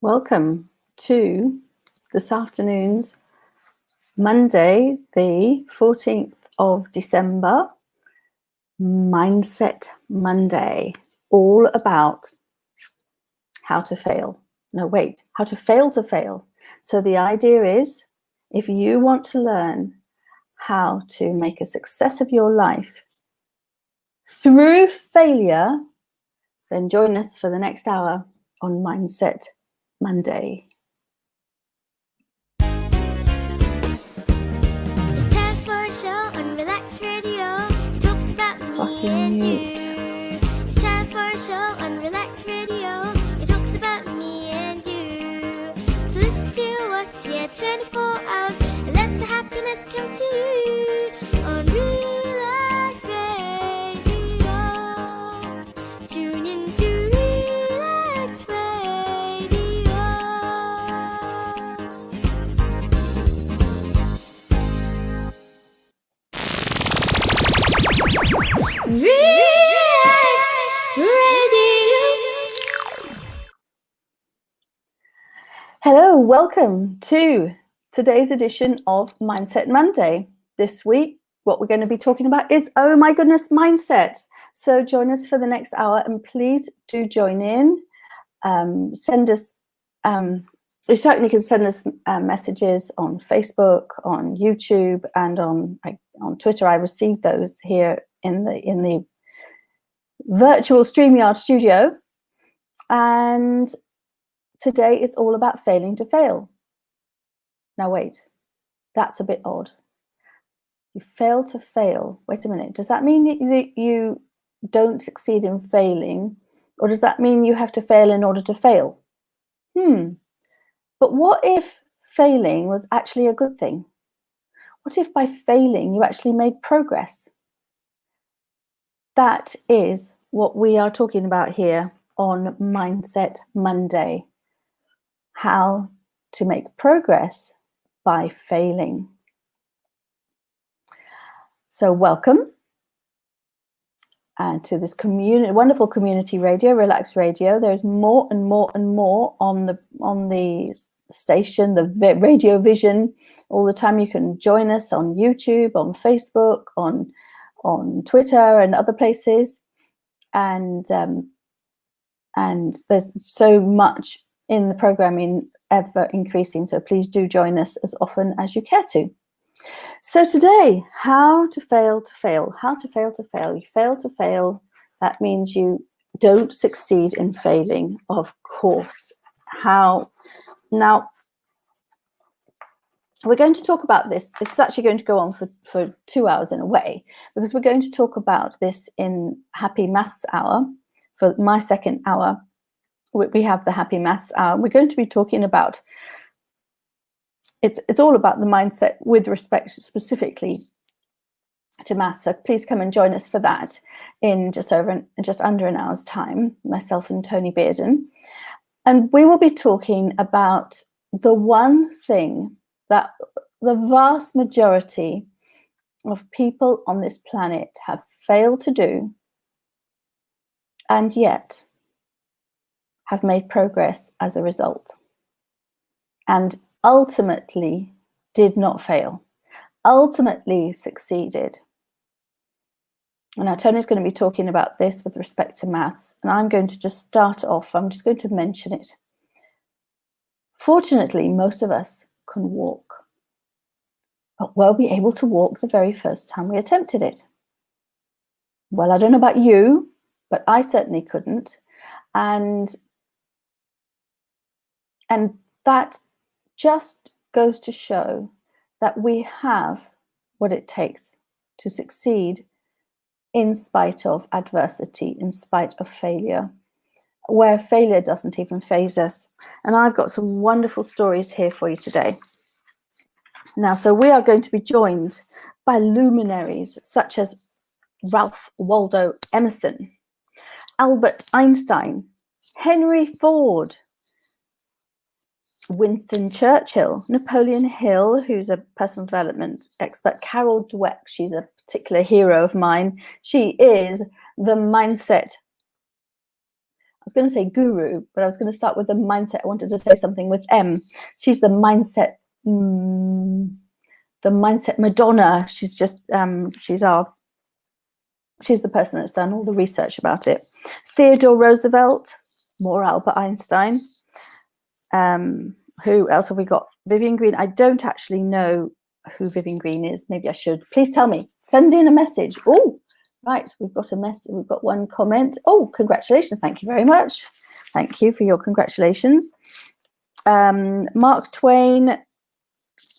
Welcome to this afternoon's Monday, the 14th of December, Mindset Monday. It's all about how to fail. No, wait, how to fail to fail. So the idea is, if you want to learn how to make a success of your life through failure, then join us for the next hour on Mindset Monday. It's time for a show on Relax Radio. It talks about me and you. It's time for a show on Relax Radio. It talks about me and you. So listen to us here 24 hours and let the happiness come to you on Relax Radio. Tune in to Relax Radio. Relax Radio. Hello, welcome to today's edition of Mindset Monday. This week, what we're going to be talking about is, oh my goodness, mindset. So join us for the next hour and please do join in. Send us, you certainly can send us messages on Facebook, on YouTube, and on Twitter. I received those here in the virtual StreamYard studio. And today it's all about failing to fail. Now wait, that's a bit odd. You fail to fail. Wait a minute. Does that mean that you don't succeed in failing? Or does that mean you have to fail in order to fail? But what if failing was actually a good thing? What if by failing you actually made progress? That is what we are talking about here on Mindset Monday. How to make progress by failing. So welcome to this wonderful community radio, Relax Radio. There's more and more and more on the station, the radio vision all the time. You can join us on YouTube, on Facebook, on Twitter and other places. And there's so much in the programming ever increasing. So please do join us as often as you care to. So today, how to fail to fail. How to fail to fail. You fail to fail. That means you don't succeed in failing, of course. How? Now, we're going to talk about this. It's actually going to go on for 2 hours in a way, because we're going to talk about this in Happy Maths Hour. For my second hour, we have the Happy Maths Hour. We're going to be talking about, it's all about the mindset with respect specifically to maths. So please come and join us for that in just under an hour's time, myself and Tony Bearden. And we will be talking about the one thing that the vast majority of people on this planet have failed to do, and yet have made progress as a result, and ultimately did not fail, ultimately succeeded. And now Tony's going to be talking about this with respect to maths, and I'm going to just start off. I'm just going to mention it. Fortunately, most of us can walk, but we'll be able to walk the very first time we attempted it. Well, I don't know about you, but I certainly couldn't. And that just goes to show that we have what it takes to succeed in spite of adversity, in spite of failure, where failure doesn't even faze us. And I've got some wonderful stories here for you today. Now, so we are going to be joined by luminaries such as Ralph Waldo Emerson, Albert Einstein, Henry Ford, Winston Churchill, Napoleon Hill, who's a personal development expert, Carol Dweck, she's a particular hero of mine. She is the mindset was going to say guru, but I was going to start with the mindset. I wanted to say something with M. She's the mindset, Madonna. She's just, she's the person that's done all the research about it. Theodore Roosevelt, more Albert Einstein. Who else have we got? Vivian Green. I don't actually know who Vivian Green is. Maybe I should. Please tell me. Send in a message. Oh, right. We've got a message. We've got one comment. Oh, congratulations. Thank you very much. Thank you for your congratulations. Mark Twain.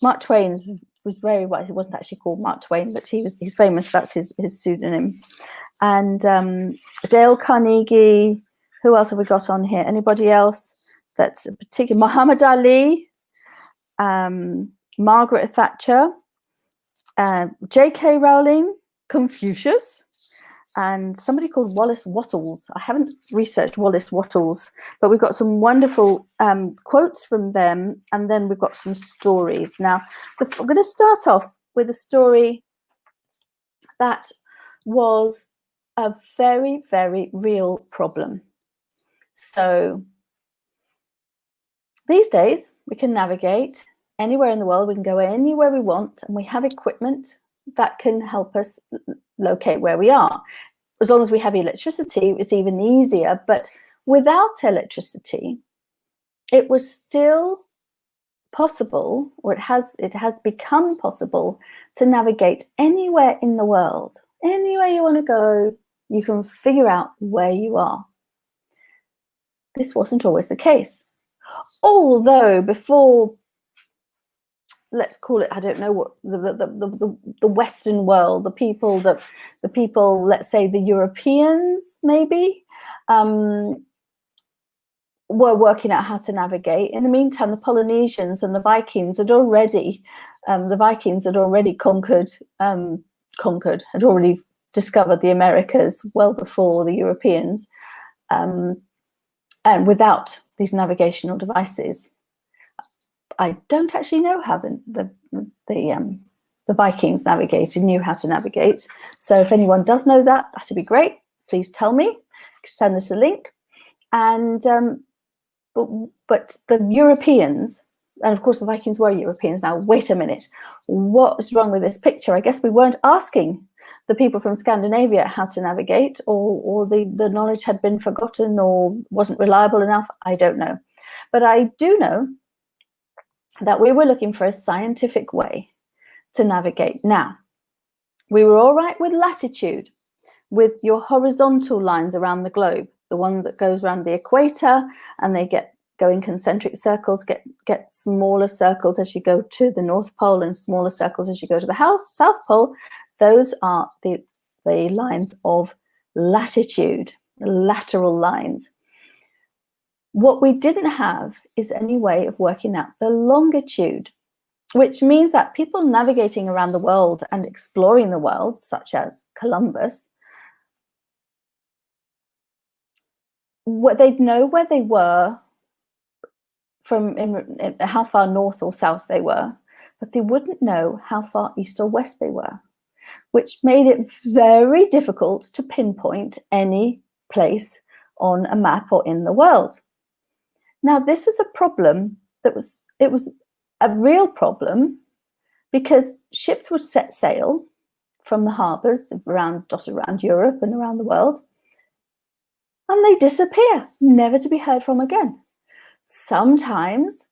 Mark Twain was very well. He wasn't actually called Mark Twain, but he's famous. That's his pseudonym. And Dale Carnegie. Who else have we got on here? Anybody else? That's a particular. Muhammad Ali, Margaret Thatcher, J.K. Rowling, Confucius, and somebody called Wallace Wattles. I haven't researched Wallace Wattles, but we've got some wonderful quotes from them, and then we've got some stories. Now, I'm going to start off with a story that was a very, very real problem. So, these days, we can navigate anywhere in the world. We can go anywhere we want, and we have equipment that can help us locate where we are. As long as we have electricity, it's even easier. But without electricity, it was still possible, or it has become possible to navigate anywhere in the world. Anywhere you want to go, you can figure out where you are. This wasn't always the case. Although before, let's call it, I don't know what, the Western world, the people, let's say the Europeans maybe, were working out how to navigate. In the meantime, the Polynesians and the Vikings had already, conquered, had already discovered the Americas well before the Europeans, and without these navigational devices. I don't actually know how the Vikings navigated, knew how to navigate. So if anyone does know that, that'd be great. Please tell me, send us a link. And but the Europeans, and of course the Vikings were Europeans. Now, wait a minute, what's wrong with this picture? I guess we weren't asking the people from Scandinavia how to navigate, or the knowledge had been forgotten or wasn't reliable enough. I don't know. But I do know that we were looking for a scientific way to navigate. Now, we were all right with latitude, with your horizontal lines around the globe, the one that goes around the equator, and they go in concentric circles, get smaller circles as you go to the North Pole and smaller circles as you go to the South Pole. Those are the lines of latitude, the lateral lines. What we didn't have is any way of working out the longitude, which means that people navigating around the world and exploring the world, such as Columbus, they'd know where they were from how far north or south they were, but they wouldn't know how far east or west they were, which made it very difficult to pinpoint any place on a map or in the world. Now, this was a problem it was a real problem, because ships would set sail from the harbours dotted around Europe and around the world, and they disappear, never to be heard from again. Sometimes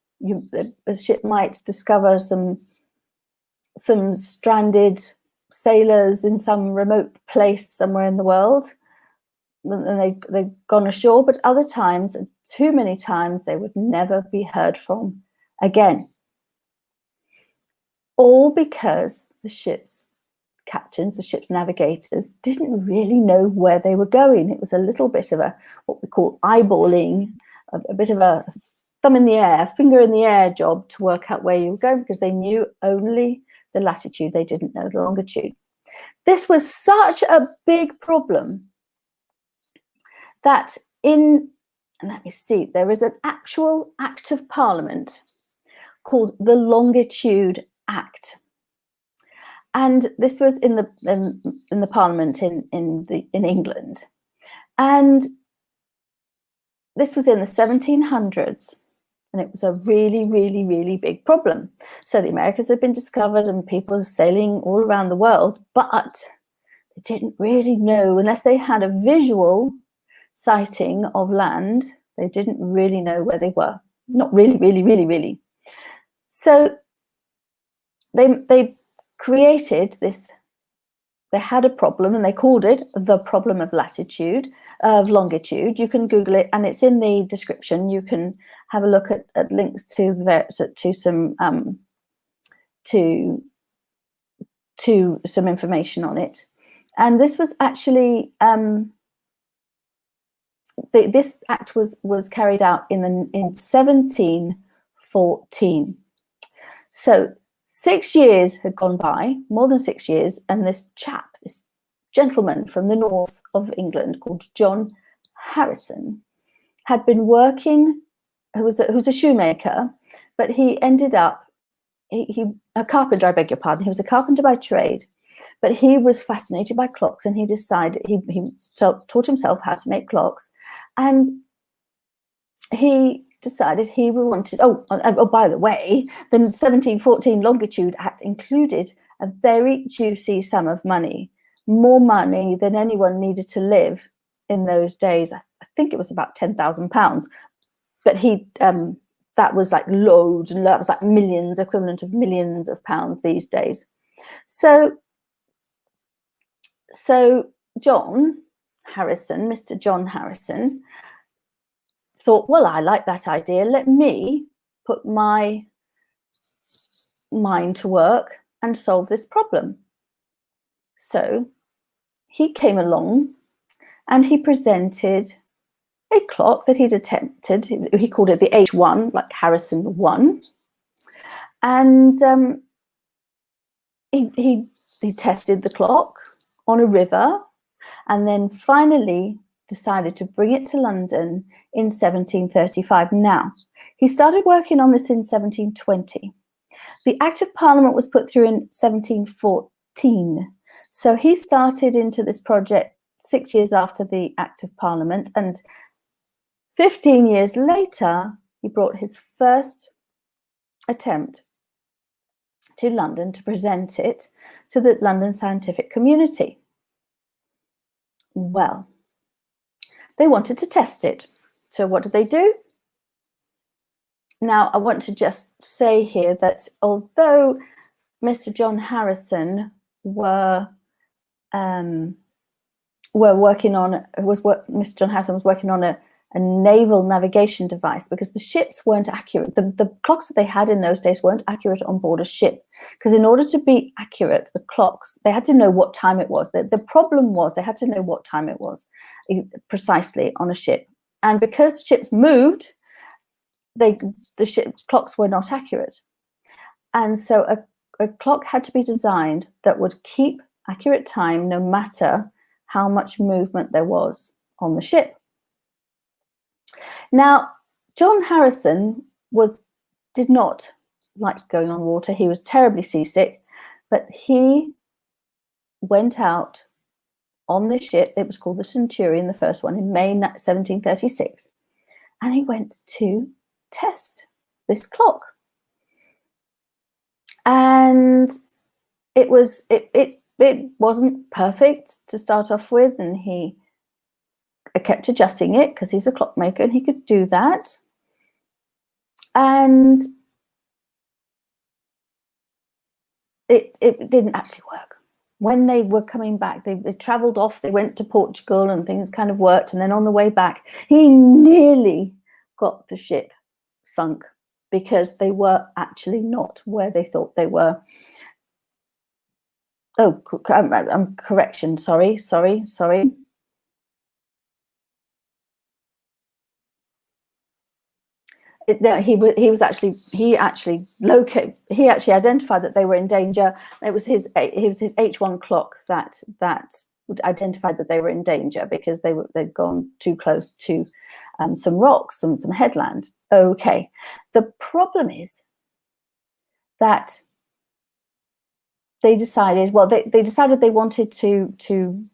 a ship might discover some stranded sailors in some remote place somewhere in the world, and they've gone ashore, but other times, too many times, they would never be heard from again. All because the ship's captains, the ship's navigators, didn't really know where they were going. It was a little bit of what we call eyeballing, a bit of a thumb in the air, finger in the air job to work out where you were going, because they knew only the latitude, they didn't know the longitude. This was such a big problem that let me see, there is an actual act of Parliament called the Longitude Act, and this was in the Parliament in England, and this was in the 1700s, and it was a really, really, really big problem. So the Americas had been discovered and people were sailing all around the world, but they didn't really know, unless they had a visual sighting of land, they didn't really know where they were. Not really, really, really, really. So they created this. They had a problem and they called it the problem of longitude. You can Google it and it's in the description. You can have a look at links to some to some information on it. And this was actually this act was carried out in 1714. So 6 years had gone by, more than 6 years, and this gentleman from the north of England called John Harrison had been working, who was a shoemaker, but he ended up, a carpenter, I beg your pardon, he was a carpenter by trade, but he was fascinated by clocks and he decided, he taught himself how to make clocks, and he decided he wanted, by the way, the 1714 Longitude Act included a very juicy sum of money, more money than anyone needed to live in those days. I think it was about £10,000, but that was like loads, and that was like millions, equivalent of millions of pounds these days. So John Harrison, Mr. John Harrison, thought, well, I like that idea. Let me put my mind to work and solve this problem. So he came along and he presented a clock that he'd attempted. He called it the H1, like Harrison 1. And he tested the clock on a river, and then finally decided to bring it to London in 1735. Now, he started working on this in 1720. The Act of Parliament was put through in 1714. So he started into this project 6 years after the Act of Parliament, and 15 years later, he brought his first attempt to London to present it to the London scientific community. Well, they wanted to test it. So what did they do? Now, I want to just say here that although Mr. John Harrison Mr. John Harrison was working on a naval navigation device, because the ships weren't accurate. The clocks that they had in those days weren't accurate on board a ship, because in order to be accurate, the clocks, they had to know what time it was. The problem was they had to know what time it was precisely on a ship. And because ships moved, the clocks were not accurate. And so a clock had to be designed that would keep accurate time no matter how much movement there was on the ship. Now, John Harrison did not like going on water. He was terribly seasick, but he went out on the ship. It was called the Centurion, the first one, in May 1736, and he went to test this clock. And it wasn't perfect to start off with, and he kept adjusting it because he's a clockmaker and he could do that. And it didn't actually work. When they were coming back, they travelled off, they went to Portugal and things kind of worked. And then on the way back, he nearly got the ship sunk because they were actually not where they thought they were. Oh, correction, sorry. He actually identified that they were in danger. It was his H1 clock that identified that they were in danger because they'd gone too close to some rocks, some headland. Okay, the problem is that they decided, well, they decided they wanted to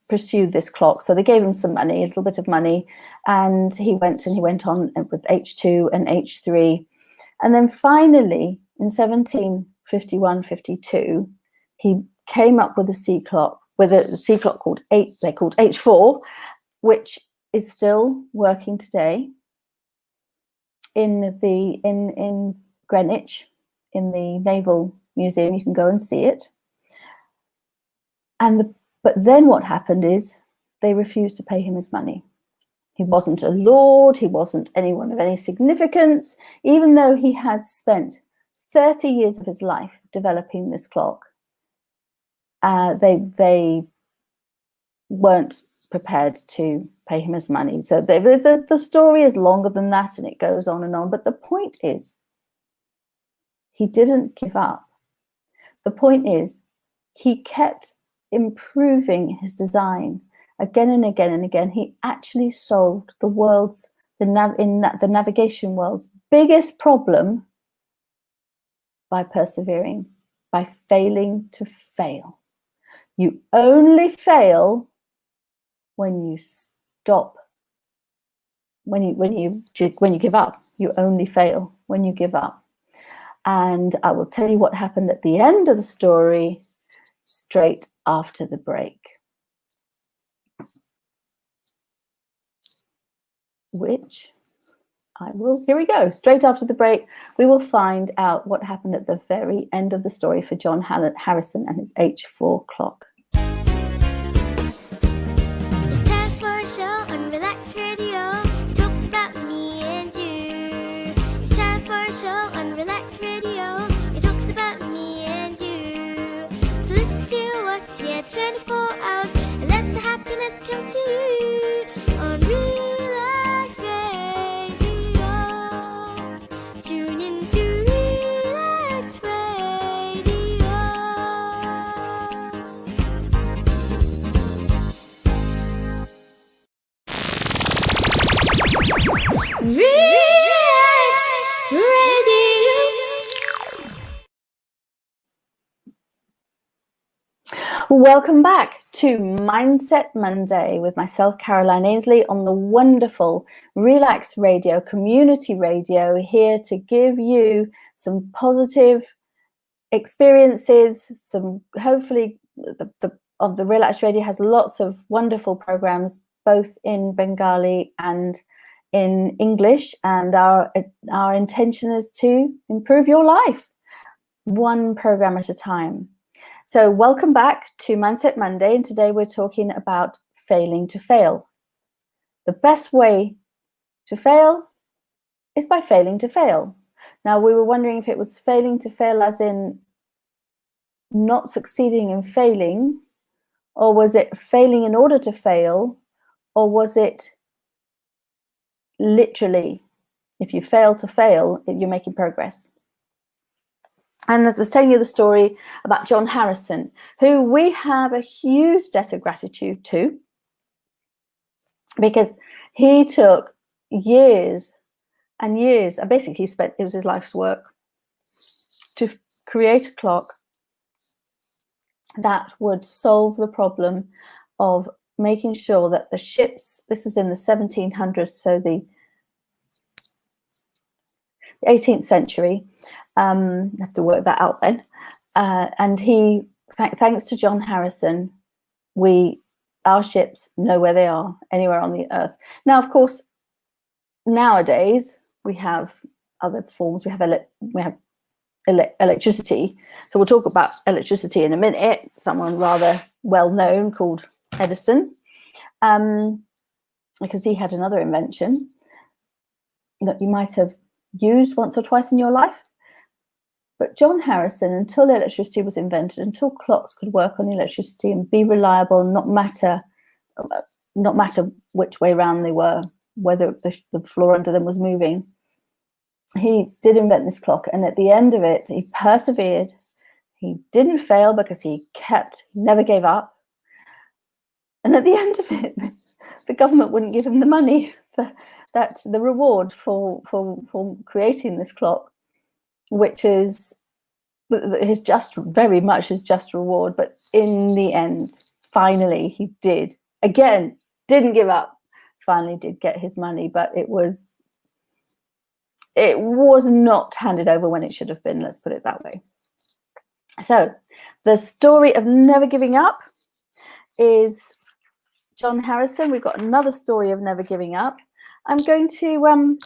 pursue this clock. So they gave him some money, a little bit of money, and he went on with H2 and H3. And then finally, in 1751-52, he came up with a C clock, called H4, which is still working today in Greenwich, in the Naval Museum. You can go and see it. But then what happened is they refused to pay him his money. He wasn't a lord, he wasn't anyone of any significance, even though he had spent 30 years of his life developing this clock. They weren't prepared to pay him his money. So the story is longer than that, and it goes on and on. But the point is, he didn't give up. The point is, he kept improving his design again and again and again. He actually solved the navigation world's biggest problem by persevering, by failing to fail. You only fail when you stop, when you give up. You only fail when you give up. And I will tell you what happened at the end of the story straight after the break, which I will, here we go. Straight after the break, we will find out what happened at the very end of the story for John Harrison and his H4 clock. It's time for a show on Relax Radio. It talks about me and you. It's time for a show on Relax Radio. It talks about me and you. So listen to us here 24 hours and let the happiness come to you on Relax Radio. Tune in to Relax Radio. Relax Radio. Welcome back to Mindset Monday with myself, Caroline Ainslie, on the wonderful Relax Radio, community radio, here to give you some positive experiences. Some, hopefully, the Relax Radio has lots of wonderful programs, both in Bengali and in English, and our intention is to improve your life one program at a time. So welcome back to Mindset Monday, and today we're talking about failing to fail. The best way to fail is by failing to fail. Now, we were wondering if it was failing to fail as in not succeeding in failing, or was it failing in order to fail, or was it literally, if you fail to fail, you're making progress. And I was telling you the story about John Harrison, who we have a huge debt of gratitude to, because he took years and years, and basically it was his life's work, to create a clock that would solve the problem of making sure that the ships, this was in the 1700s, so the 18th century, I have to work that out then. And he, thanks to John Harrison, our ships know where they are anywhere on the earth. Now, of course, nowadays we have other forms. We have electricity. So we'll talk about electricity in a minute. Someone rather well known called Edison, because he had another invention that you might have used once or twice in your life. But John Harrison, until electricity was invented, until clocks could work on electricity and be reliable, not matter which way round they were, whether the floor under them was moving, he did invent this clock. And at the end of it, he persevered. He didn't fail because he never gave up. And at the end of it, the government wouldn't give him the money that's the reward for creating this clock, which is his just reward. But in the end, finally, he did. Again, didn't give up. Finally did get his money, but it was not handed over when it should have been, let's put it that way. So the story of never giving up is John Harrison. We've got another story of never giving up. I'm going to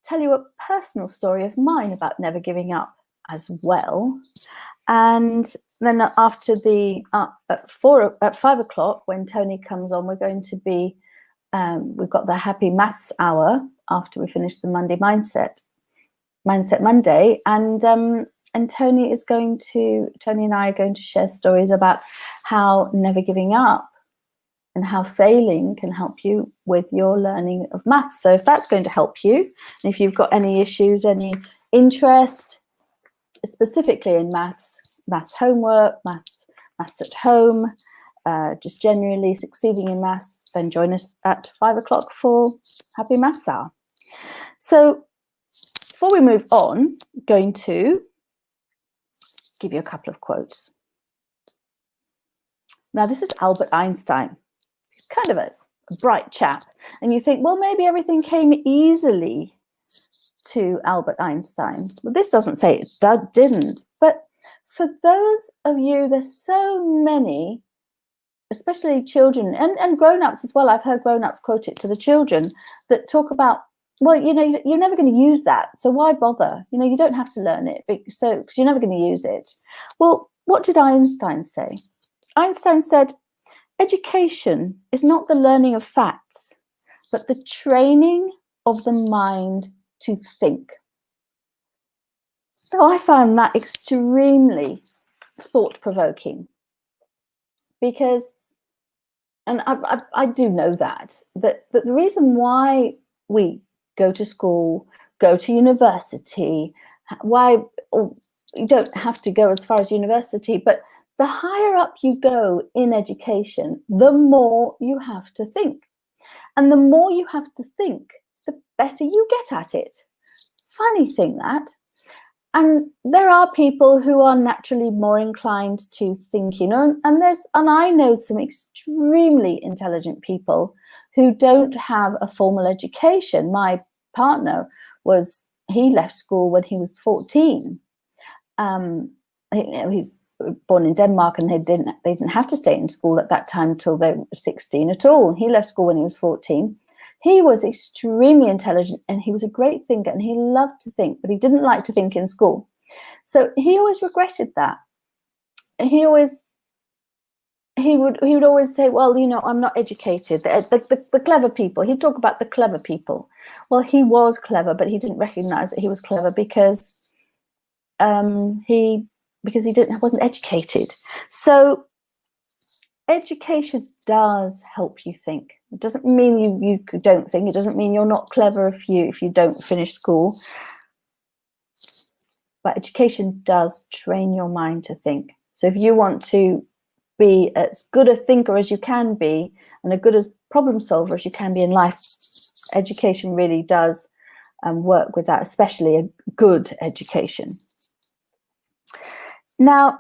tell you a personal story of mine about never giving up as well. And then after the at 5 o'clock, when Tony comes on, we're going to be we've got the happy maths hour after we finish the Mindset Monday, and Tony and I are going to share stories about how never giving up and how failing can help you with your learning of maths. So if that's going to help you, and if you've got any issues, any interest specifically in maths homework, maths at home, just generally succeeding in maths, then join us at 5 o'clock for Happy Maths Hour. So before we move on, I'm going to give you a couple of quotes. Now, this is Albert Einstein. He's kind of a bright chap. And you think, well, maybe everything came easily to Albert Einstein. Well, this doesn't say it didn't. But for those of you, there's so many, especially children and grown-ups as well. I've heard grown-ups quote it to the children that talk about, well, you're never going to use that, so why bother? You don't have to learn it, because you're never going to use it. Well, what did Einstein say? Einstein said, education is not the learning of facts, but the training of the mind to think. So I found that extremely thought-provoking, because, and I do know that the reason why we go to school, go to university, why you don't have to go as far as university, but the higher up you go in education, the more you have to think. And the more you have to think, the better you get at it. Funny thing that. And there are people who are naturally more inclined to think, and I know some extremely intelligent people who don't have a formal education. My partner he left school when he was 14. He's born in Denmark, and they didn't have to stay in school at that time until they were 16 at all. He left school when he was 14. He was extremely intelligent, and he was a great thinker, and he loved to think, but he didn't like to think in school. So he always regretted that. He would always say, well, I'm not educated. The clever people. He'd talk about the clever people. Well, he was clever, but he didn't recognize that he was clever because he wasn't educated. So education does help you think. It doesn't mean you don't think. It doesn't mean you're not clever if you don't finish school. But education does train your mind to think. So if you want to be as good a thinker as you can be, and a good as problem solver as you can be in life, education really does work with that, especially a good education. Now,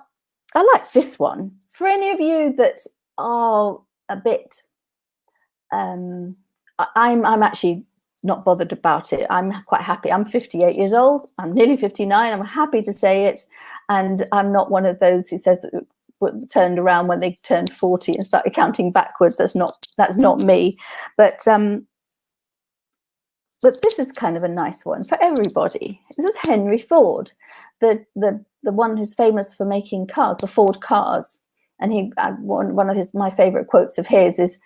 I like this one. For any of you that are a bit, I'm actually not bothered about it. I'm quite happy. I'm 58 years old. I'm nearly 59. I'm happy to say it. And I'm not one of those who says turned around when they turned 40 and started counting backwards. That's not me. But this is kind of a nice one for everybody. This is Henry Ford, the one who's famous for making cars, the Ford cars. And one of my favorite quotes of his is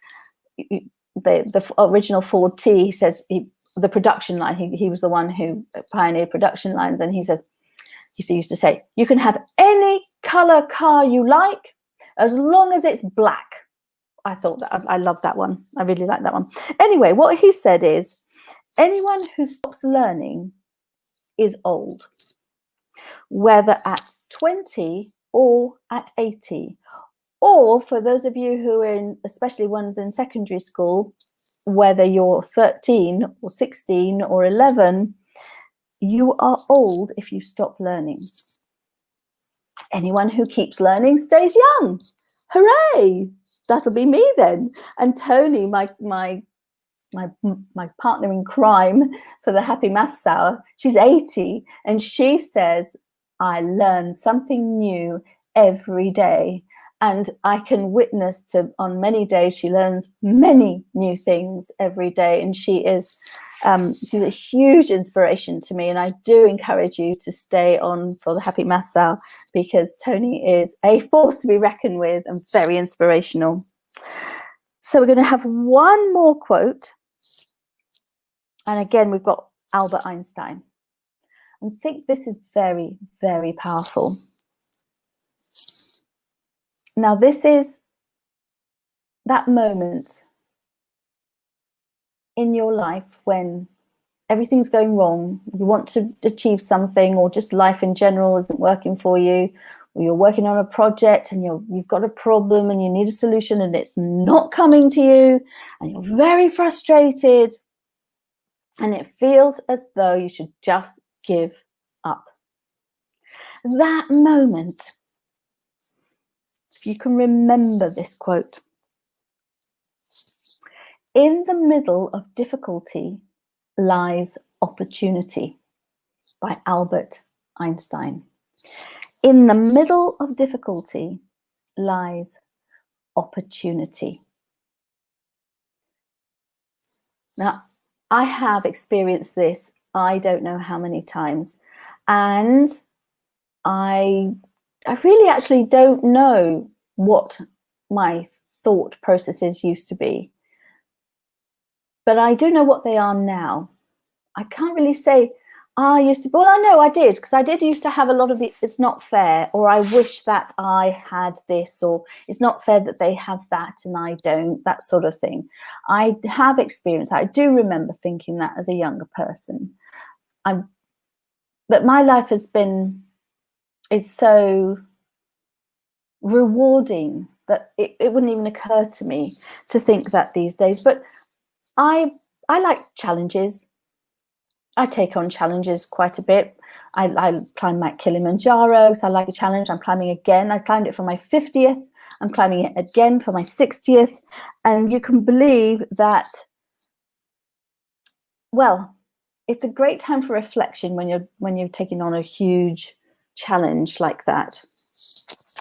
the original Ford T. He says the production line. He was the one who pioneered production lines, and he used to say, "You can have any color car you like as long as it's black." I thought that I love that one. I really like that one. Anyway, what he said is, anyone who stops learning is old, whether at 20 or at 80. Or for those of you who are especially ones in secondary school, whether you're 13 or 16 or 11, you are old if you stop learning. Anyone who keeps learning stays young. Hooray! That'll be me then. And Tony, my partner in crime for the Happy Maths Hour, she's 80, and she says, I learn something new every day. And I can witness on many days she learns many new things every day, and she's a huge inspiration to me. And I do encourage you to stay on for the Happy Maths Hour, because Tony is a force to be reckoned with and very inspirational. So we're going to have one more quote. And again, we've got Albert Einstein. I think this is very, very powerful. Now, this is that moment in your life when everything's going wrong, you want to achieve something, or just life in general isn't working for you, or you're working on a project and you've got a problem and you need a solution and it's not coming to you, and you're very frustrated, and it feels as though you should just give up. That moment, if you can remember this quote, in the middle of difficulty lies opportunity, by Albert Einstein. In the middle of difficulty lies opportunity. Now, I have experienced this, I don't know how many times, and I really actually don't know what my thought processes used to be, but I do know what they are now. I can't really say I used to, well, I know I did, because I did used to have a lot of the it's not fair, or I wish that I had this, or it's not fair that they have that and I don't, that sort of thing. I have experienced that. I do remember thinking that as a younger person. But my life is so rewarding that it wouldn't even occur to me to think that these days. But I like challenges. I take on challenges quite a bit. I climb Mount Kilimanjaro, so I like a challenge. I'm climbing again. I climbed it for my 50th. I'm climbing it again for my 60th. And you can believe that, well, it's a great time for reflection when you're taking on a huge challenge like that.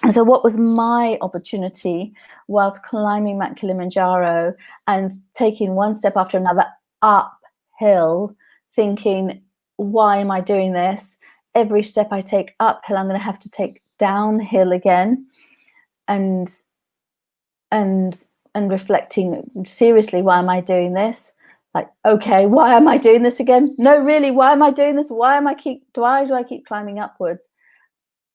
And so what was my opportunity whilst climbing Mount Kilimanjaro and taking one step after another uphill, thinking, why am I doing this? Every step I take uphill, I'm going to have to take downhill again, and reflecting seriously, why am I doing this? Like, okay, why am I doing this again? No, really, why am I doing this? Why do I keep climbing upwards?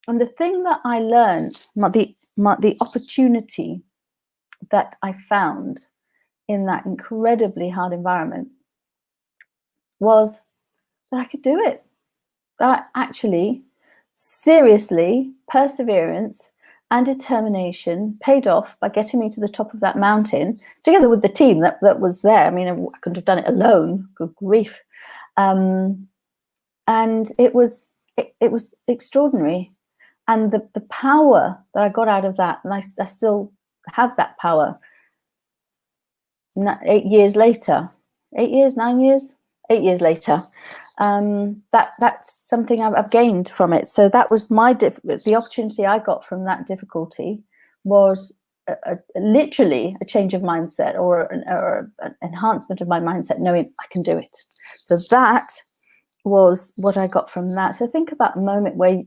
And the thing that I learned, the opportunity that I found in that incredibly hard environment, was that I could do it. That actually, seriously, perseverance and determination paid off by getting me to the top of that mountain, together with the team that was there. I mean, I couldn't have done it alone, good grief. And it was extraordinary. And the power that I got out of that, and I still have that power 8 years later, 8 years, 9 years, 8 years later, that's something I've gained from it. So that was the opportunity I got from that difficulty was literally a change of mindset, or an enhancement of my mindset, knowing I can do it. So that was what I got from that. So think about a moment where,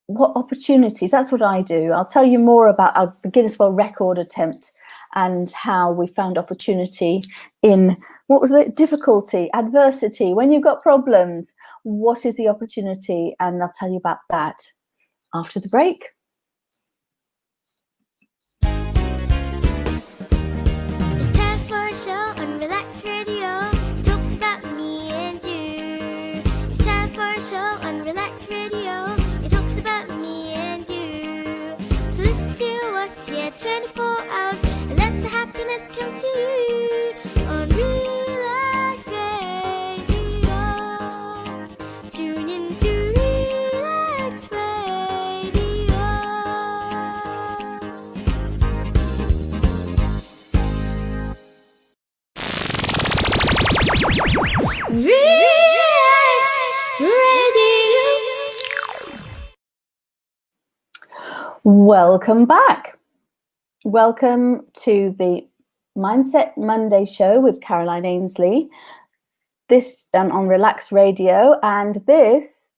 what opportunities, that's what I do. I'll tell you more about the Guinness World Record attempt and how we found opportunity in, what was it? Difficulty, adversity, when you've got problems, what is the opportunity? And I'll tell you about that after the break. It's time for a show on Relax Radio. It talks about me and you. It's time for a show on Relax Radio. It talks about me and you. So listen to us here 24 hours and let the happiness come to you on Relax Radio. Welcome back. Welcome to the Mindset Monday show with Caroline Ainslie. This done on Relax Radio, and this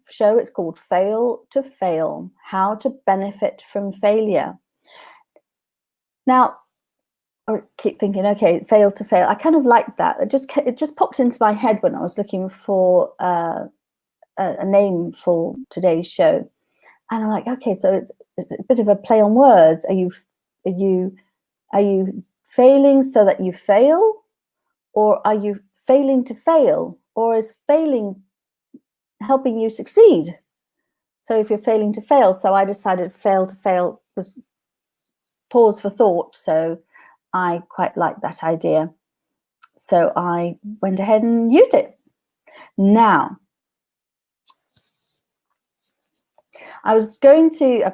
show is called Fail to Fail, How to Benefit from Failure. Now, I keep thinking, okay, fail to fail. I kind of like that. It just popped into my head when I was looking for a name for today's show. And I'm like, okay, so it's a bit of a play on words. Are you failing so that you fail, or are you failing to fail, or is failing helping you succeed? So if you're failing to fail, so I decided fail to fail was pause for thought. So I quite like that idea. So I went ahead and used it. Now, I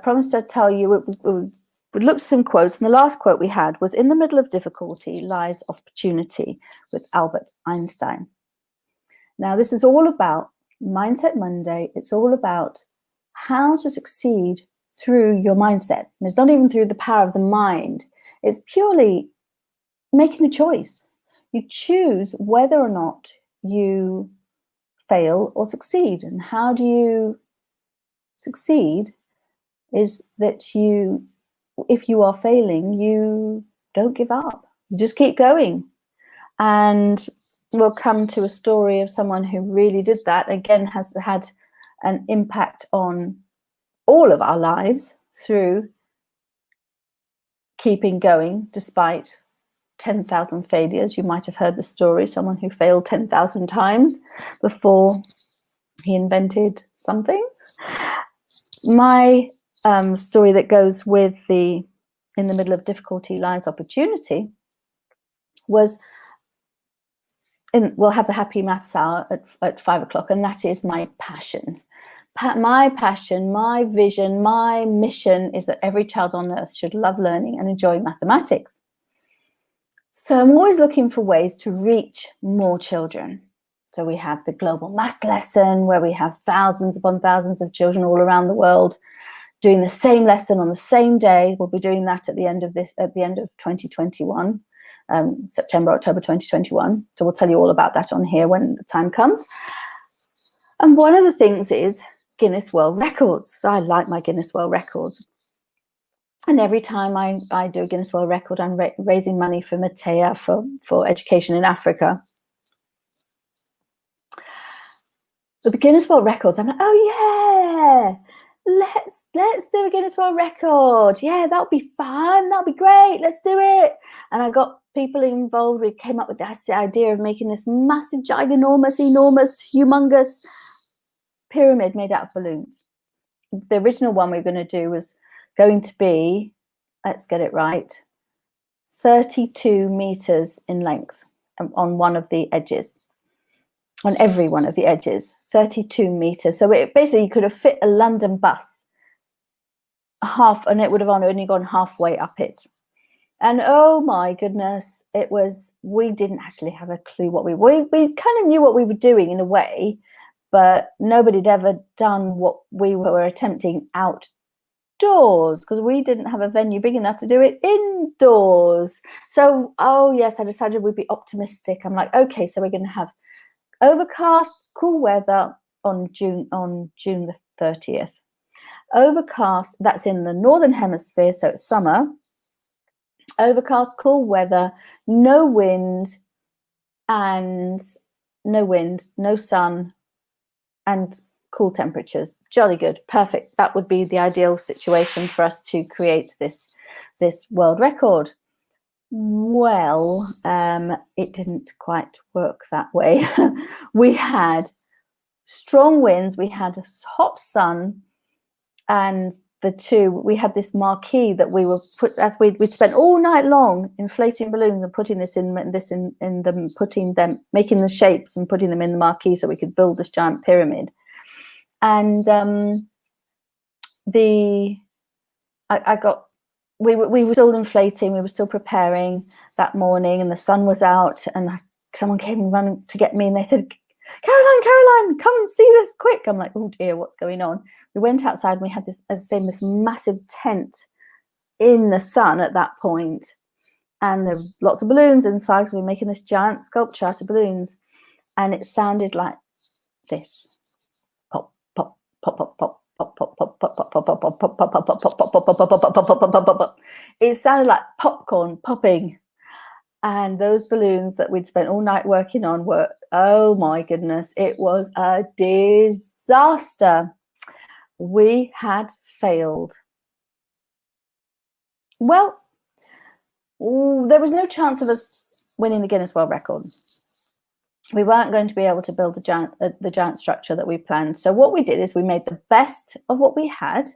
promised to tell you, we looked at some quotes, and the last quote we had was, "In the middle of difficulty lies opportunity," with Albert Einstein. Now, this is all about Mindset Monday. It's all about how to succeed through your mindset. And it's not even through the power of the mind. It's purely making a choice. You choose whether or not you fail or succeed. And how do you succeed is that if you are failing, you don't give up. You just keep going. And we'll come to a story of someone who really did that. Again, has had an impact on all of our lives through keeping going despite 10,000 failures. You might have heard the story, someone who failed 10,000 times before he invented something. My story that goes with in the middle of difficulty lies opportunity was, we'll have the happy maths hour at 5 o'clock, and that is my passion. My passion, my vision, my mission is that every child on earth should love learning and enjoy mathematics. So I'm always looking for ways to reach more children. So we have the global maths lesson, where we have thousands upon thousands of children all around the world doing the same lesson on the same day. We'll be doing that at the end of 2021, September, October 2021. So we'll tell you all about that on here when the time comes. And one of the things is Guinness World Records. So I like my Guinness World Records. And every time I do a Guinness World Record, I'm raising money for Matea for education in Africa. With the Guinness World Records, I'm like, oh yeah, let's do a Guinness World Record. Yeah, that'll be fun. That'll be great. Let's do it. And I got people involved. We came up with the idea of making this massive, ginormous, enormous, humongous pyramid made out of balloons. The original one we were going to do was going to be, let's get it right, 32 meters in length on one of the edges, on every one of the edges, 32 meters. So it basically could have fit a London bus half, and it would have only gone halfway up it. And oh my goodness, we didn't actually have a clue what we kind of knew what we were doing in a way, but nobody had ever done what we were attempting outdoors, because we didn't have a venue big enough to do it indoors. So, oh yes, I decided we'd be optimistic. I'm like, okay, so we're going to have overcast, cool weather on June the 30th. Overcast, that's in the Northern Hemisphere, so it's summer. Overcast, cool weather, no wind, no sun, and cool temperatures. Jolly good, perfect. That would be the ideal situation for us to create this world record. Well, it didn't quite work that way. We had strong winds, we had a hot sun, and we had this marquee that we were we'd spent all night long inflating balloons and putting making the shapes and putting them in the marquee so we could build this giant pyramid. And we were still inflating, we were still preparing that morning, and the sun was out, and someone came and ran to get me, and they said, Caroline, come and see this quick. I'm like, oh dear, what's going on? We went outside and we had this, as I say, this massive tent in the sun at that point. And there were lots of balloons inside. So we were making this giant sculpture out of balloons. And it sounded like this. Pop, pop, pop, pop, pop. It sounded like popcorn popping, and those balloons that we'd spent all night working on were, oh my goodness, it was a disaster. We had failed. Well, there was no chance of us winning the Guinness World Record. We weren't going to be able to build the giant structure that we planned. So what we did is we made the best of what we had,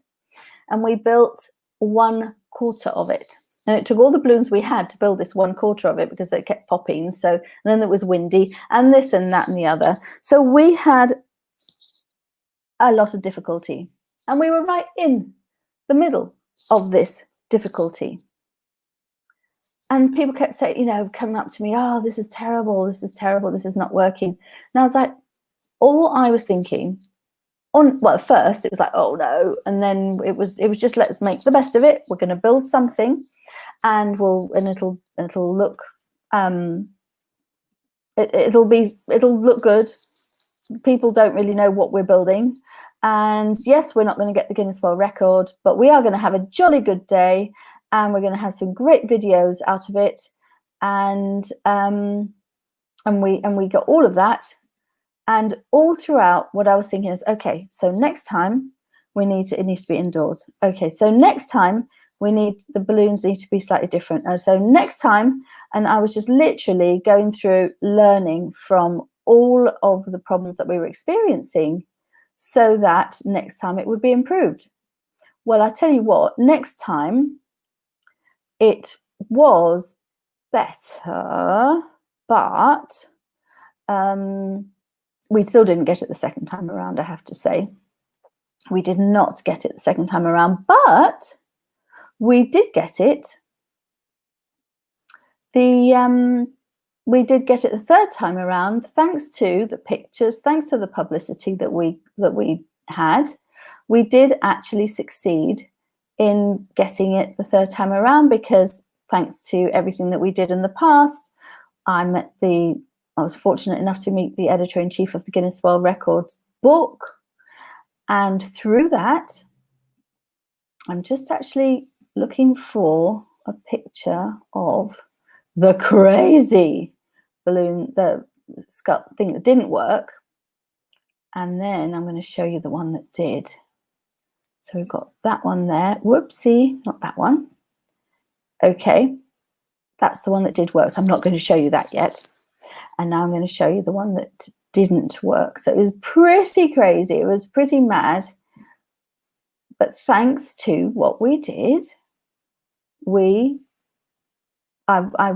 and we built 1/4 of it. And it took all the balloons we had to build this 1/4 of it because they kept popping. So, and then it was windy and this and that and the other. So we had a lot of difficulty, and we were right in the middle of this difficulty. And people kept saying, you know, coming up to me, oh, this is terrible, this is terrible, this is not working. And I was like, all I was thinking, well, at first it was like, oh no, and then it was just, let's make the best of it. We're going to build something, and it'll look, it'll look good. People don't really know what we're building, and yes, we're not going to get the Guinness World Record, but we are going to have a jolly good day. And we're going to have some great videos out of it, and we got all of that, and all throughout, what I was thinking is, okay, so next time it needs to be indoors. Okay, so next time the balloons need to be slightly different. And so next time, and I was just literally going through learning from all of the problems that we were experiencing, so that next time it would be improved. Well, I tell you what, next time, it was better, but we still didn't get it the second time around, I have to say. We did not get it the second time around, but we did get it. We did get it the third time around, thanks to the pictures, thanks to the publicity that we had. We did actually succeed in getting it the third time around, because thanks to everything that we did in the past, I was fortunate enough to meet the editor-in-chief of the Guinness World Records book, and through that, I'm just actually looking for a picture of the crazy balloon, the sculpt thing that didn't work, and then I'm going to show you the one that did. So we've got that one there. Whoopsie, not that one. Okay, that's the one that did work. So I'm not going to show you that yet. And now I'm going to show you the one that didn't work. So it was pretty crazy. It was pretty mad. But thanks to what we did, I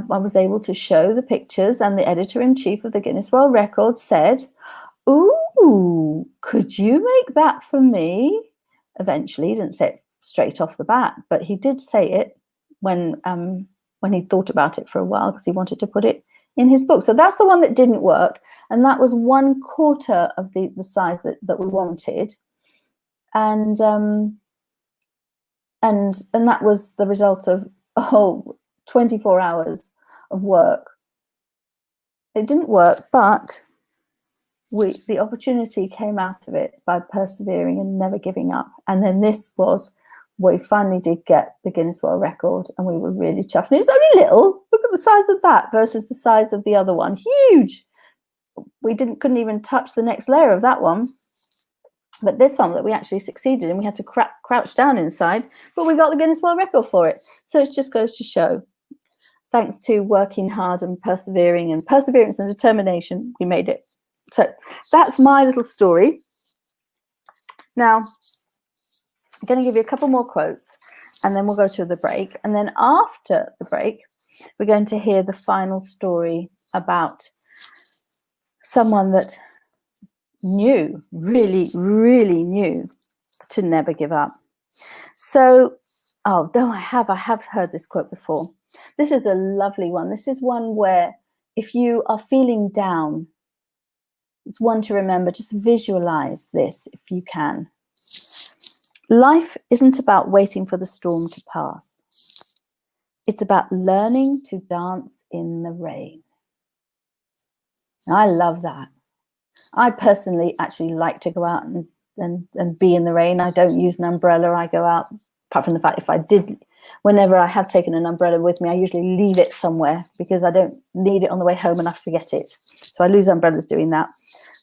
was able to show the pictures, and the editor-in-chief of the Guinness World Records said, ooh, could you make that for me? Eventually, he didn't say it straight off the bat, but he did say it when he thought about it for a while, because he wanted to put it in his book. So that's the one that didn't work, and that was 1/4 of the size that we wanted, and that was the result of 24 hours of work. It didn't work, but the opportunity came out of it by persevering and never giving up. And then this was, we finally did get the Guinness World Record, and we were really chuffed. And it was only little. Look at the size of that versus the size of the other one. Huge. We couldn't even touch the next layer of that one. But this one that we actually succeeded in, we had to crouch down inside, but we got the Guinness World Record for it. So it just goes to show, thanks to working hard and perseverance and determination, we made it. So that's my little story. Now, I'm going to give you a couple more quotes, and then we'll go to the break. And then after the break, we're going to hear the final story about someone that really knew to never give up. So, I have heard this quote before. This is a lovely one. This is one where if you are feeling down, It's one to remember. Just visualize this if you can. Life isn't about waiting for the storm to pass. It's about learning to dance in the rain. And I love that. I personally actually like to go out and be in the rain. I don't use an umbrella. I go out, apart from the fact if I did, whenever I have taken an umbrella with me, I usually leave it somewhere because I don't need it on the way home and I forget it. So I lose umbrellas doing that.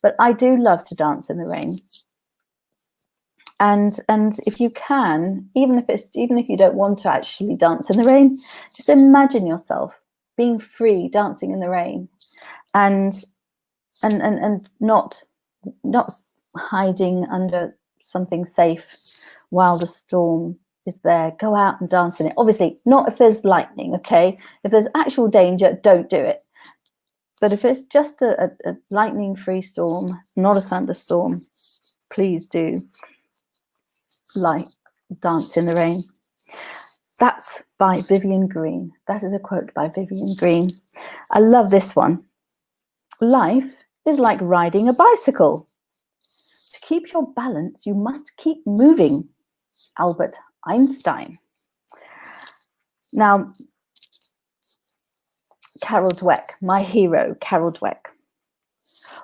But I do love to dance in the rain. And if you can, even if you don't want to actually dance in the rain, just imagine yourself being free, dancing in the rain, and not hiding under something safe while the storm is there. Go out and dance in it. Obviously, not if there's lightning, okay? If there's actual danger, don't do it. But if it's just a lightning-free storm, it's not a thunderstorm, please do dance in the rain. That's by Vivian Green. That is a quote by Vivian Green. I love this one. Life is like riding a bicycle. To keep your balance, you must keep moving. Albert Einstein. Now, Carol Dweck, my hero, Carol Dweck.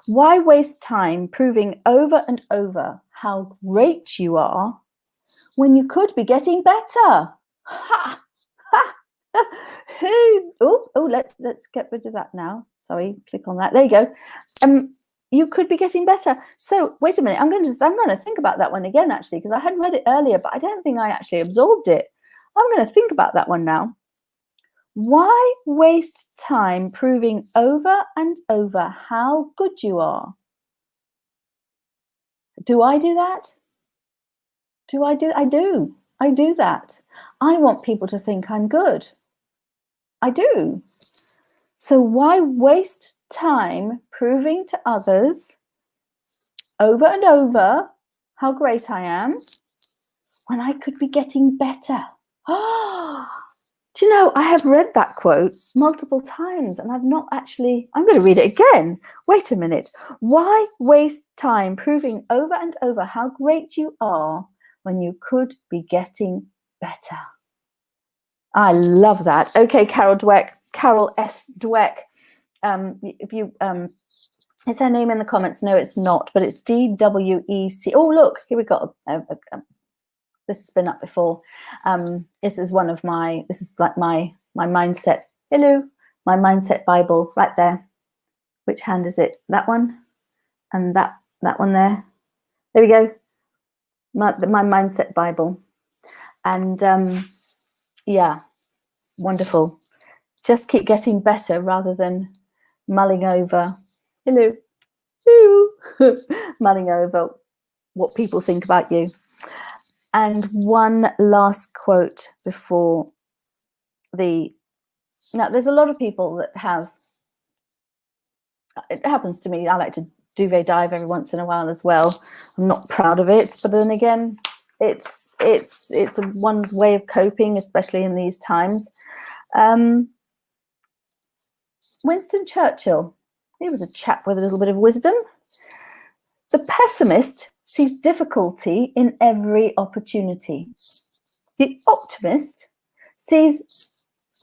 Why waste time proving over and over how great you are when you could be getting better? Ha! Ha! Let's get rid of that now. Sorry, click on that. There you go. You could be getting better. So wait a minute. I'm going to think about that one again, actually, because I had read it earlier, but I don't think I actually absorbed it. I'm going to think about that one now. Why waste time proving over and over how good you are? Do I do that? I do. I do that. I want people to think I'm good. I do. So why waste time proving to others over and over how great I am when I could be getting better? Do you know, I have read that quote multiple times and I've not actually, I'm going to read it again. Wait a minute. Why waste time proving over and over how great you are when you could be getting better? I love that. Okay, Carol Dweck, Carol S. Dweck. If you, is her name in the comments? No, it's not, but it's DWEC. Oh, look, here we got this has been up before. This is like my mindset. Hello, my mindset Bible right there. Which hand is it? That one, and that one there. There we go. My mindset Bible, and yeah, wonderful. Just keep getting better rather than mulling over. Hello, mulling over what people think about you. And one last quote before now there's a lot of people that have, it happens to me, I like to duvet dive every once in a while as well. I'm not proud of it, but then again, it's one's way of coping, especially in these times. Winston Churchill, he was a chap with a little bit of wisdom. The pessimist sees difficulty in every opportunity. The optimist sees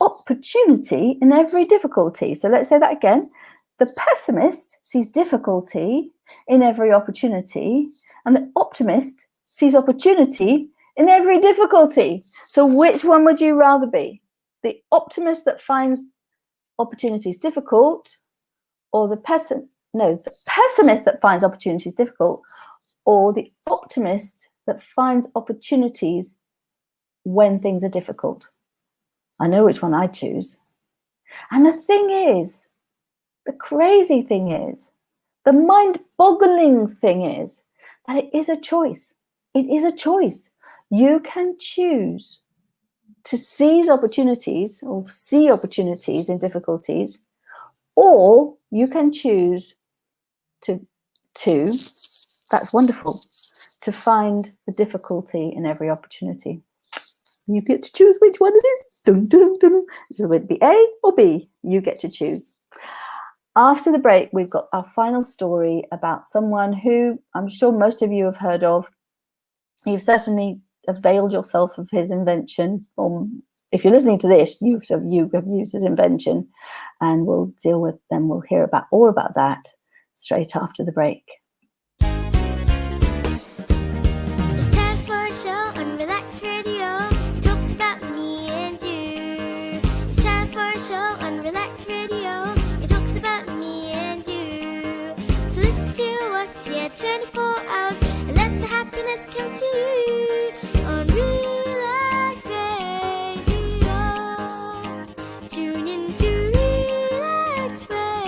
opportunity in every difficulty. So let's say that again. The pessimist sees difficulty in every opportunity, and the optimist sees opportunity in every difficulty. So which one would you rather be? The optimist that finds opportunities difficult, or the pessimist that finds opportunities difficult, or the optimist that finds opportunities when things are difficult? I know which one I choose. And the thing is, the crazy thing is, the mind-boggling thing is that it is a choice. It is a choice. You can choose to seize opportunities or see opportunities in difficulties, or you can choose to that's wonderful, to find the difficulty in every opportunity. You get to choose which one it is. Dun, dun, dun. So it would be A or B. You get to choose. after the break, we've got our final story about someone who I'm sure most of you have heard of. You've certainly availed yourself of his invention, or if you're listening to this, you have used his invention, and we'll deal with them. We'll hear about all about that straight after the break. It's time for a show on Relax Radio. It talks about me and you. It's time for a show on Relax Radio. It talks about me and you. So listen to us, yeah, 24 hours, and let the happiness come to you on Relax Radio. Tune in to Relax Radio.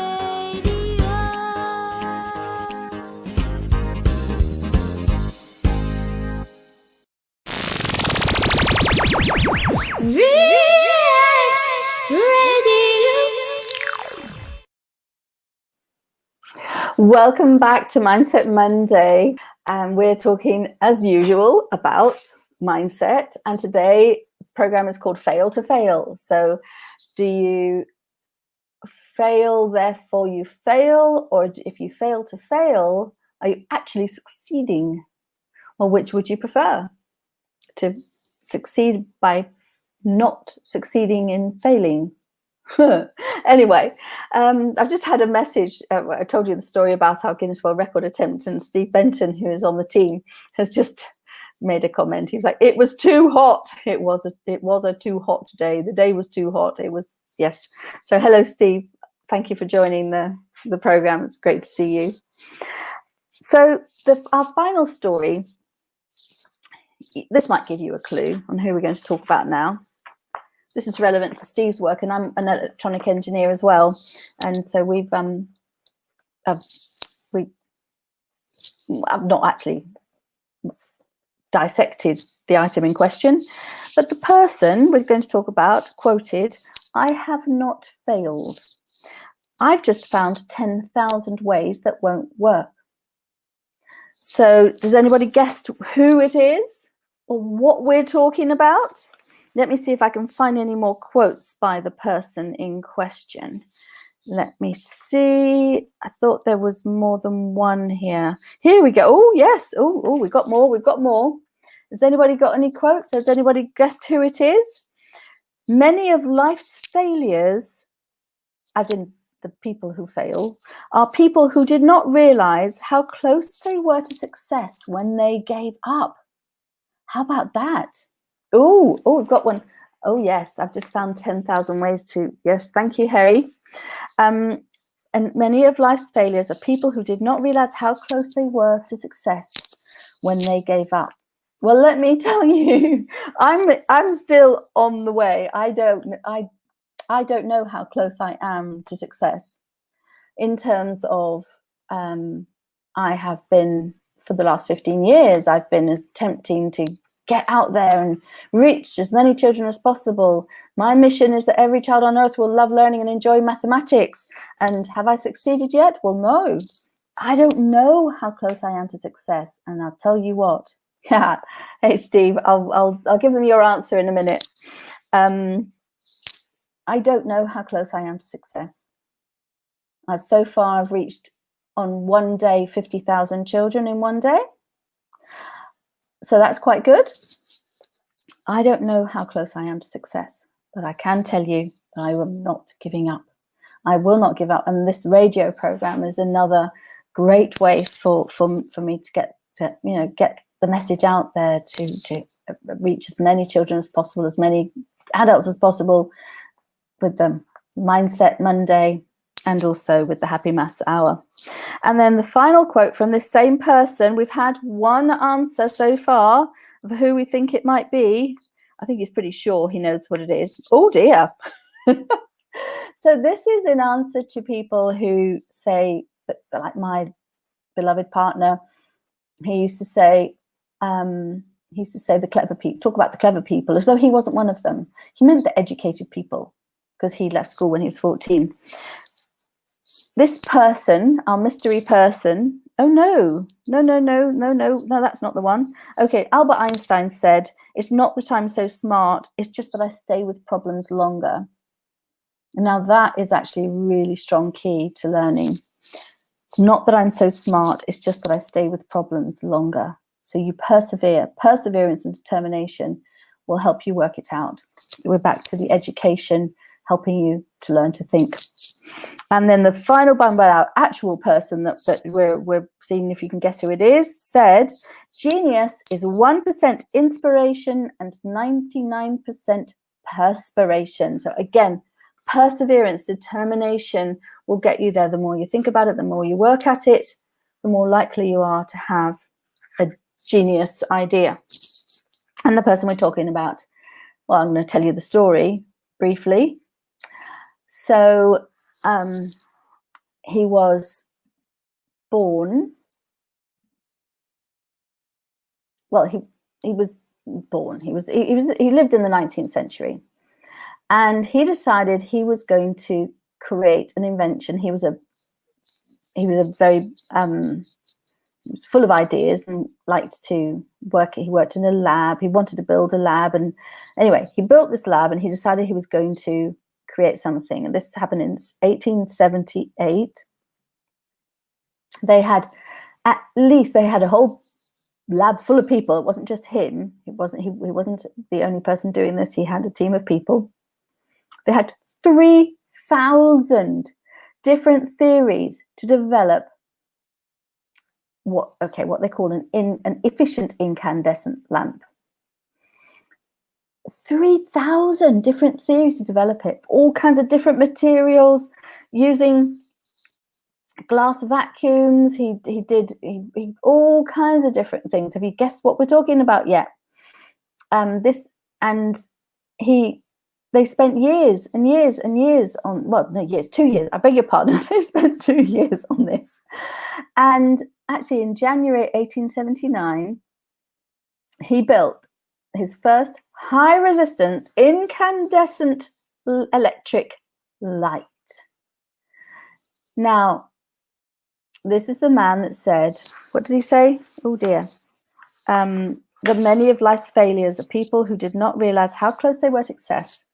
Relax Radio. Welcome back to Mindset Monday, and we're talking as usual about mindset, and today's program is called Fail to Fail. So do you fail, therefore you fail, or if you fail to fail, are you actually succeeding? Or which would you prefer? To succeed by not succeeding in failing? Anyway, I've just had a message. I told you the story about our Guinness World Record attempt, and Steve Benton, who is on the team, has just made a comment. He was like, "It was too hot. It was a too hot day. The day was too hot. It was." Yes. So hello, Steve. Thank you for joining the program. It's great to see you. So our final story. This might give you a clue on who we're going to talk about now. This is relevant to Steve's work, and I'm an electronic engineer as well. And so I've not actually dissected the item in question, but the person we're going to talk about quoted, "I have not failed. I've just found 10,000 ways that won't work." So does anybody guess who it is or what we're talking about? Let me see if I can find any more quotes by the person in question. Let me see. I thought there was more than one here. Here we go. Oh, yes. Oh, we've got more. We've got more. Has anybody got any quotes? Has anybody guessed who it is? "Many of life's failures," as in the people who fail, "are people who did not realize how close they were to success when they gave up." How about that? Oh, we've got one. Oh, yes, I've just found 10,000 ways to. Yes, thank you, Harry. And many of life's failures are people who did not realize how close they were to success when they gave up. Well, let me tell you, I'm still on the way. I don't know how close I am to success in terms of I have been, for the last 15 years, I've been attempting to get out there and reach as many children as possible. My mission is that every child on earth will love learning and enjoy mathematics. And have I succeeded yet? Well, no. I don't know how close I am to success. And I'll tell you what. Yeah. Hey, Steve, I'll give them your answer in a minute. I don't know how close I am to success. So far, I've reached on one day 50,000 children in one day. So that's quite good. I don't know how close I am to success, but I can tell you that I am not giving up. I will not give up. And this radio program is another great way for me to get the message out there, to reach as many children as possible, as many adults as possible, with the Mindset Monday and also with the Happy Maths Hour. And then the final quote from this same person. We've had one answer so far of who we think it might be. I think he's pretty sure he knows what it is. Oh dear. So this is an answer to people who say, like my beloved partner, he used to say the clever people, talk about the clever people as though he wasn't one of them. He meant the educated people, because he left school when he was 14. This person, our mystery person, oh no, that's not the one. Okay, Albert Einstein said, "It's not that I'm so smart, it's just that I stay with problems longer." Now that is actually a really strong key to learning. It's not that I'm so smart, it's just that I stay with problems longer. So you persevere. Perseverance and determination will help you work it out. We're back to the education, helping you to learn to think. And then the final one by our actual person that we're seeing if you can guess who it is, said, genius is 1% inspiration and 99% perspiration. So again, perseverance, determination will get you there. The more you think about it, the more you work at it, the more likely you are to have a genius idea. And the person we're talking about, well, I'm going to tell you the story briefly. So he was born, well, he was born, he lived in the 19th century, and he decided he was going to create an invention. He was very he was full of ideas and liked to work. He worked in a lab. He wanted to build a lab, and anyway, he built this lab, and he decided he was going to create something. And this happened in 1878. They had a whole lab full of people. It wasn't just him. He wasn't the only person doing this. He had a team of people. They had 3,000 different theories to develop what they call an efficient incandescent lamp. 3,000 different theories to develop it, all kinds of different materials, using glass vacuums. He did all kinds of different things. Have you guessed what we're talking about yet? They spent years and years and years on, 2 years, I beg your pardon. They spent 2 years on this. And actually in January 1879, he built his first high resistance incandescent electric light. Now, this is the man that said, what did he say? Oh dear. That many of life's failures are people who did not realize how close they were to success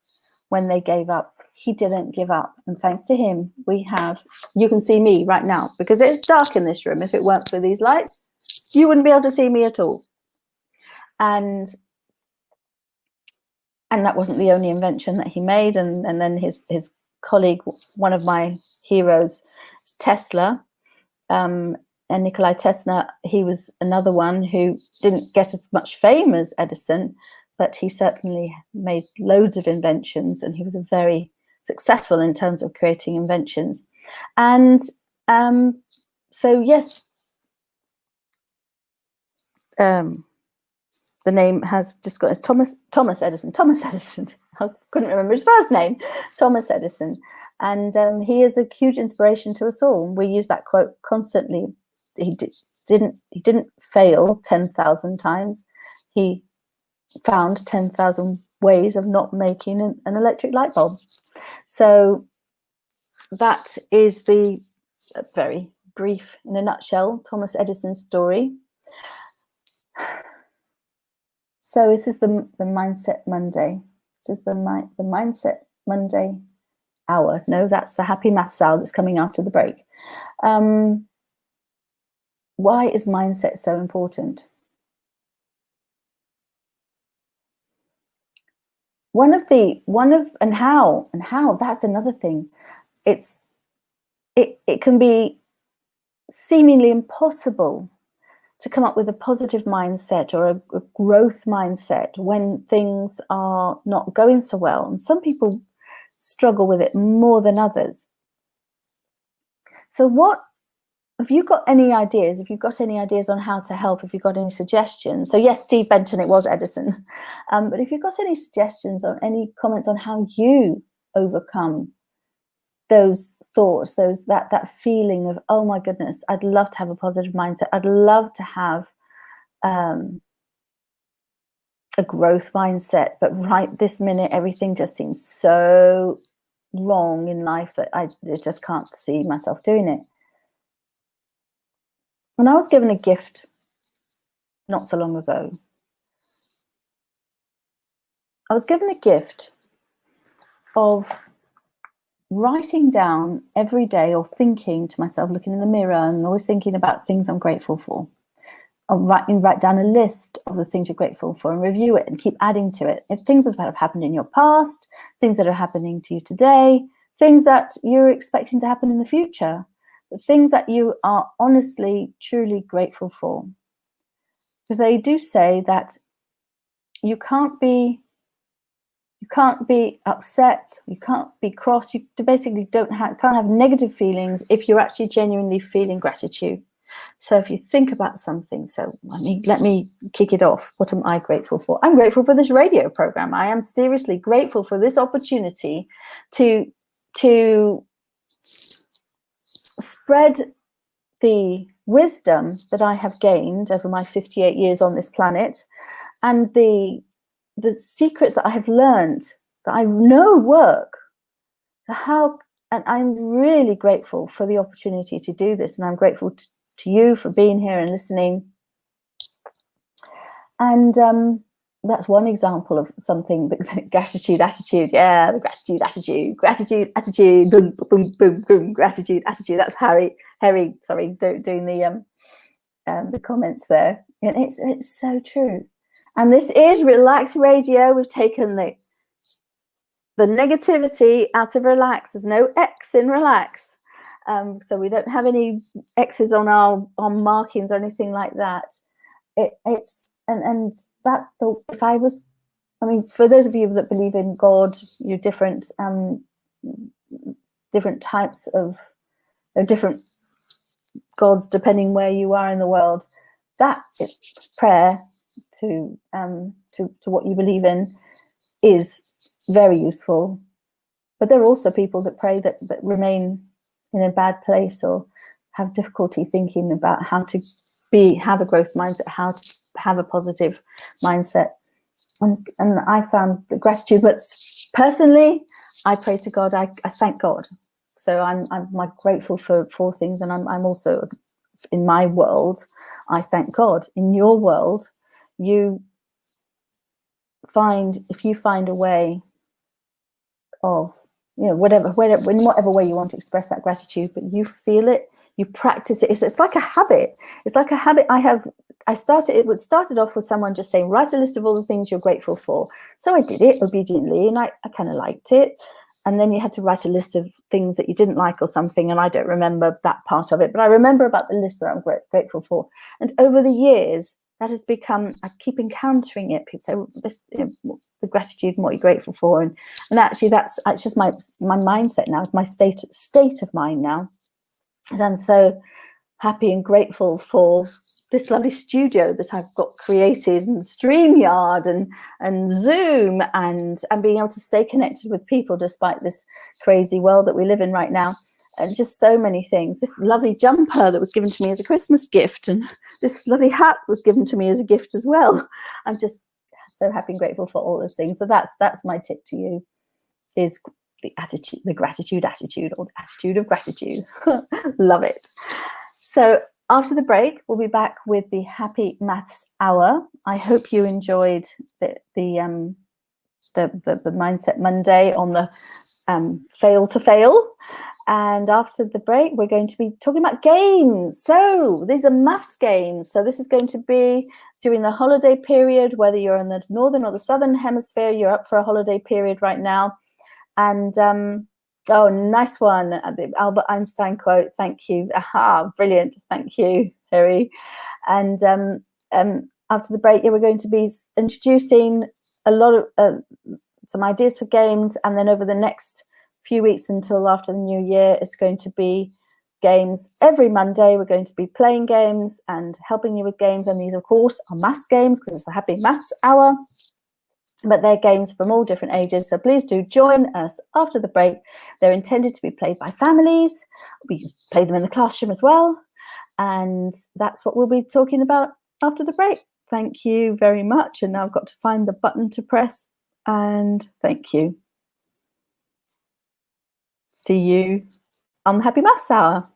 when they gave up. He didn't give up. And thanks to him, you can see me right now, because it's dark in this room. If it weren't for these lights, you wouldn't be able to see me at all. And that wasn't the only invention that he made. And then his colleague, one of my heroes, Tesla, and Nikola Tesla, he was another one who didn't get as much fame as Edison, but he certainly made loads of inventions, and he was very successful in terms of creating inventions. And so yes, the name has just got as Thomas Edison. I couldn't remember his first name. Thomas Edison. And he is a huge inspiration to us all. We use that quote constantly. He didn't fail 10,000 times. He found 10,000 ways of not making an electric light bulb. So that is the very brief, in a nutshell, Thomas Edison's story. So this is the Mindset Monday. This is the Mindset Monday hour. No, that's the Happy Maths hour that's coming after the break. Why is mindset so important? How, that's another thing. It can be seemingly impossible to come up with a positive mindset or a growth mindset when things are not going so well. And some people struggle with it more than others. So have you got any ideas? If you've got any ideas on how to help, if you've got any suggestions. So yes, Steve Benton, it was Edison. But if you've got any suggestions or any comments on how you overcome those thoughts, that feeling of, oh my goodness, I'd love to have a positive mindset. I'd love to have a growth mindset, but right this minute, everything just seems so wrong in life that I just can't see myself doing it. And I was given a gift not so long ago. I was given a gift of writing down every day, or thinking to myself, looking in the mirror and always thinking about things I'm grateful for. I'll write down a list of the things you're grateful for and review it and keep adding to it. If things that have happened in your past, things that are happening to you today, things that you're expecting to happen in the future, things that you are honestly, truly grateful for. Because they do say that you can't be upset, you can't be cross, you basically can't have negative feelings if you're actually genuinely feeling gratitude. So if you think about something, let me kick it off. What am I grateful for? I'm grateful for this radio program. I am seriously grateful for this opportunity to spread the wisdom that I have gained over my 58 years on this planet, and the secrets that I have learned that I know work. And I'm really grateful for the opportunity to do this, and I'm grateful to you for being here and listening. And that's one example of something. Gratitude attitude, yeah, the gratitude attitude, boom, boom, boom, boom, gratitude attitude. That's Harry. Sorry, doing the comments there, and it's so true. And this is Relax Radio. We've taken the negativity out of relax. There's no X in relax. So we don't have any X's on our markings or anything like that. It's that's for those of you that believe in God, you're different types of different gods depending where you are in the world. That is prayer to what you believe in is very useful. But there are also people that pray that remain in a bad place or have difficulty thinking about how to have a growth mindset, how to have a positive mindset. And I found the gratitude, but personally, I pray to God. I thank God. So I'm grateful for things, and I'm also, in my world, I thank God. In your world, if you find a way of, whatever way you want to express that gratitude, but you feel it, you practice it. It's like a habit. It's like a habit it started off with someone just saying, write a list of all the things you're grateful for. So I did it obediently, and I kind of liked it. And then you had to write a list of things that you didn't like or something, and I don't remember that part of it, but I remember about the list that I'm grateful for. And over the years, that has become, I keep encountering it. People say, the gratitude and what you're grateful for. And actually it's just my mindset now. It's my state of mind now. And I'm so happy and grateful for this lovely studio that I've got created, and StreamYard and Zoom, and being able to stay connected with people despite this crazy world that we live in right now. And just so many things. This lovely jumper that was given to me as a Christmas gift, and this lovely hat was given to me as a gift as well. I'm just so happy and grateful for all those things. So that's my tip to you, is the gratitude attitude, or the attitude of gratitude. Love it. So after the break, we'll be back with the Happy Maths Hour. I hope you enjoyed the Mindset Monday on the fail to fail. And after the break, we're going to be talking about games. So these are maths games. So this is going to be during the holiday period, whether you're in the northern or the southern hemisphere, you're up for a holiday period right now. And oh, nice one. The Albert Einstein quote. Thank you. Aha, brilliant. Thank you, Harry. And after the break, we're going to be introducing a lot of some ideas for games. And then over the next few weeks until after the new year, it's going to be games every Monday. We're going to be playing games and helping you with games. And these, of course, are maths games, because it's the Happy Maths Hour. But they're games from all different ages. So please do join us after the break. They're intended to be played by families. We can play them in the classroom as well. And that's what we'll be talking about after the break. Thank you very much. And now I've got to find the button to press. And thank you. See you on the Happy Maths Hour.